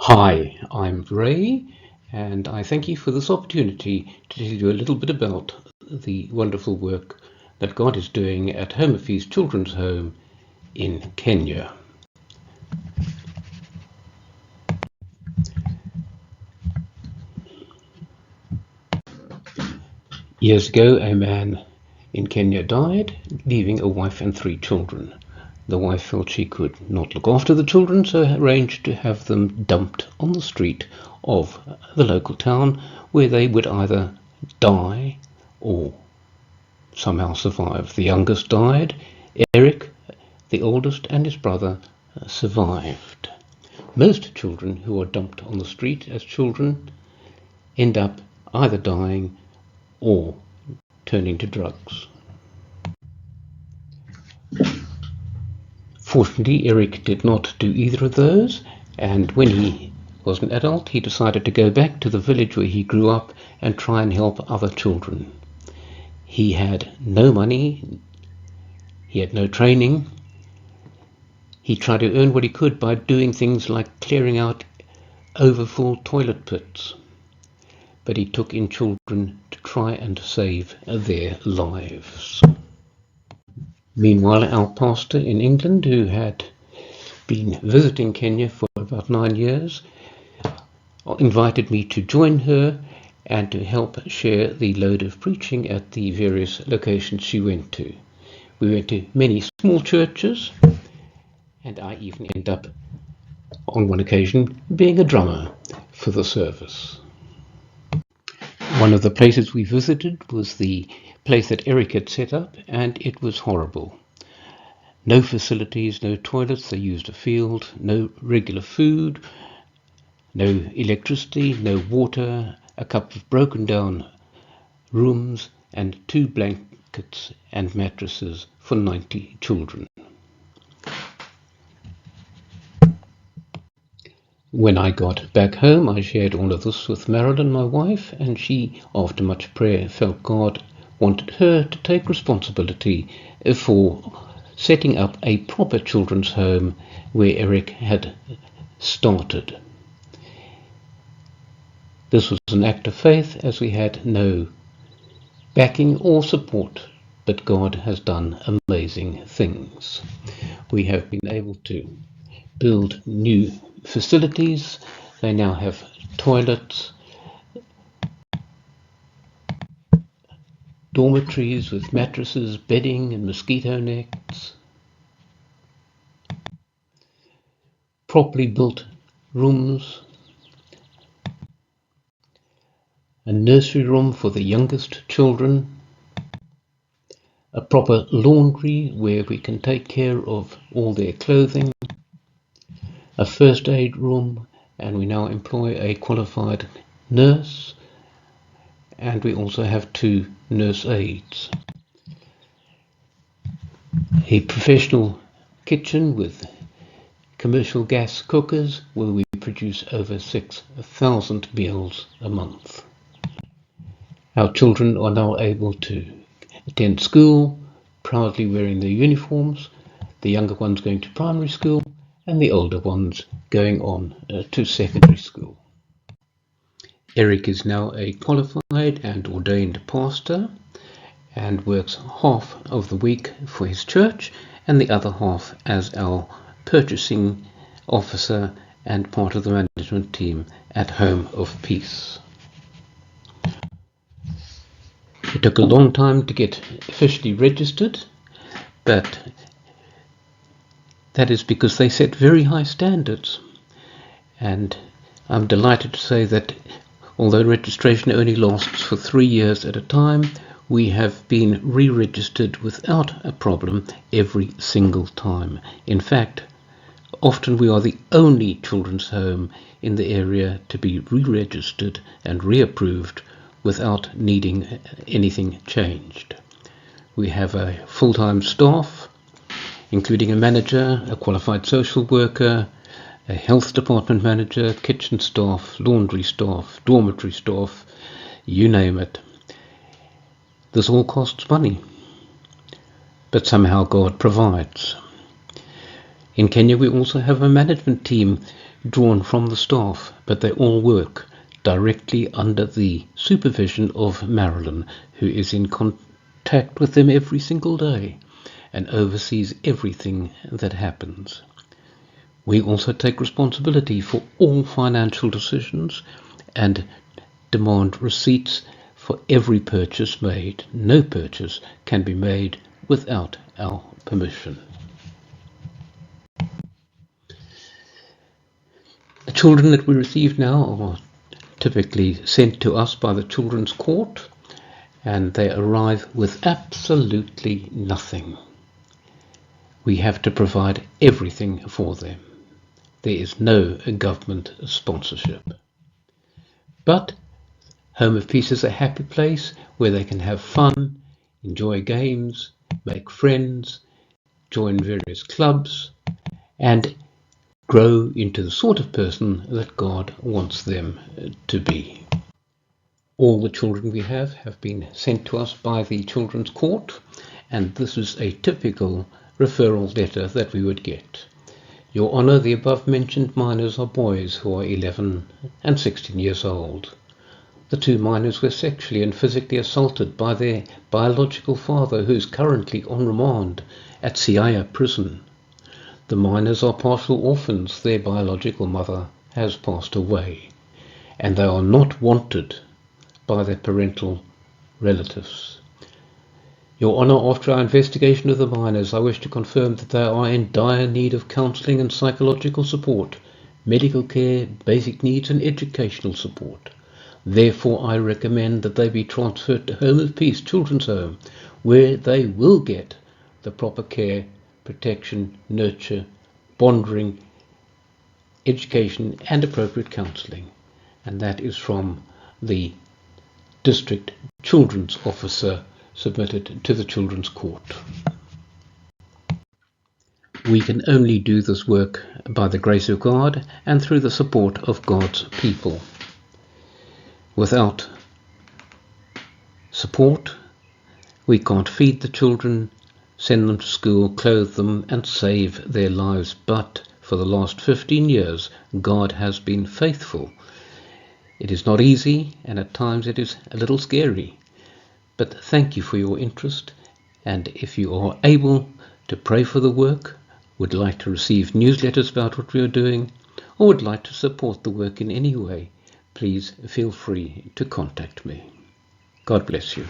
Hi, I'm Ray, and I thank you for this opportunity to tell you a little bit about the wonderful work that God is doing at Home Affairs Children's Home in Kenya. Years ago, a man in Kenya died, leaving a wife and 3 children. The wife felt she could not look after the children, so arranged to have them dumped on the street of the local town, where they would either die or somehow survive. The youngest died. Eric, the oldest, and his brother survived. Most children who are dumped on the street as children end up either dying or turning to drugs. Fortunately, Eric did not do either of those, and when he was an adult, he decided to go back to the village where he grew up and try and help other children. He had no money, he had no training. He tried to earn what he could by doing things like clearing out overfull toilet pits, but he took in children to try and save their lives. Meanwhile, our pastor in England, who had been visiting Kenya for about 9 years, invited me to join her and to help share the load of preaching at the various locations she went to. We went to many small churches, and I even ended up on one occasion being a drummer for the service. One of the places we visited was the place that Eric had set up, and it was horrible. No facilities, no toilets, they used a field, no regular food, no electricity, no water, a couple of broken down rooms, and 2 blankets and mattresses for 90 children. When I got back home, I shared all of this with Marilyn, my wife, and she, after much prayer, felt God wanted her to take responsibility for setting up a proper children's home where Eric had started. This was an act of faith, as we had no backing or support, but God has done amazing things. We have been able to build new facilities. They now have toilets, dormitories with mattresses, bedding and mosquito nets, properly built rooms, a nursery room for the youngest children, a proper laundry where we can take care of all their clothing, a first aid room, and we now employ a qualified nurse, and we also have 2 nurse aides. A professional kitchen with commercial gas cookers where we produce over 6,000 meals a month. Our children are now able to attend school, proudly wearing their uniforms, the younger ones going to primary school and the older ones going on to secondary school. Eric is now a qualified and ordained pastor and works half of the week for his church and the other half as our purchasing officer and part of the management team at Home of Peace. It took a long time to get officially registered, but that is because they set very high standards, and I'm delighted to say that although registration only lasts for 3 years at a time, we have been re-registered without a problem every single time. In fact, often we are the only children's home in the area to be re-registered and reapproved without needing anything changed. We have a full-time staff, including a manager, a qualified social worker, a health department manager, kitchen staff, laundry staff, dormitory staff, you name it. This all costs money, but somehow God provides. In Kenya we also have a management team drawn from the staff, but they all work directly under the supervision of Marilyn, who is in contact with them every single day and oversees everything that happens. We also take responsibility for all financial decisions and demand receipts for every purchase made. No purchase can be made without our permission. The children that we receive now are typically sent to us by the Children's Court, and they arrive with absolutely nothing. We have to provide everything for them. There is no government sponsorship. But Home of Peace is a happy place where they can have fun, enjoy games, make friends, join various clubs, and grow into the sort of person that God wants them to be. All the children we have been sent to us by the Children's Court, and this is a typical referral letter that we would get. Your Honour, the above-mentioned minors are boys who are 11 and 16 years old. The two minors were sexually and physically assaulted by their biological father, who is currently on remand at Siaya prison. The minors are partial orphans. Their biological mother has passed away, and they are not wanted by their parental relatives. Your Honour, after our investigation of the minors, I wish to confirm that they are in dire need of counselling and psychological support, medical care, basic needs and educational support. Therefore, I recommend that they be transferred to Home of Peace Children's Home, where they will get the proper care, protection, nurture, bonding, education and appropriate counselling. And that is from the District Children's Officer submitted to the Children's Court. We can only do this work by the grace of God and through the support of God's people. Without support, we can't feed the children, send them to school, clothe them and save their lives. But for the last 15 years, God has been faithful. It is not easy, and at times it is a little scary. But thank you for your interest, and if you are able to pray for the work, would like to receive newsletters about what we are doing, or would like to support the work in any way, please feel free to contact me. God bless you.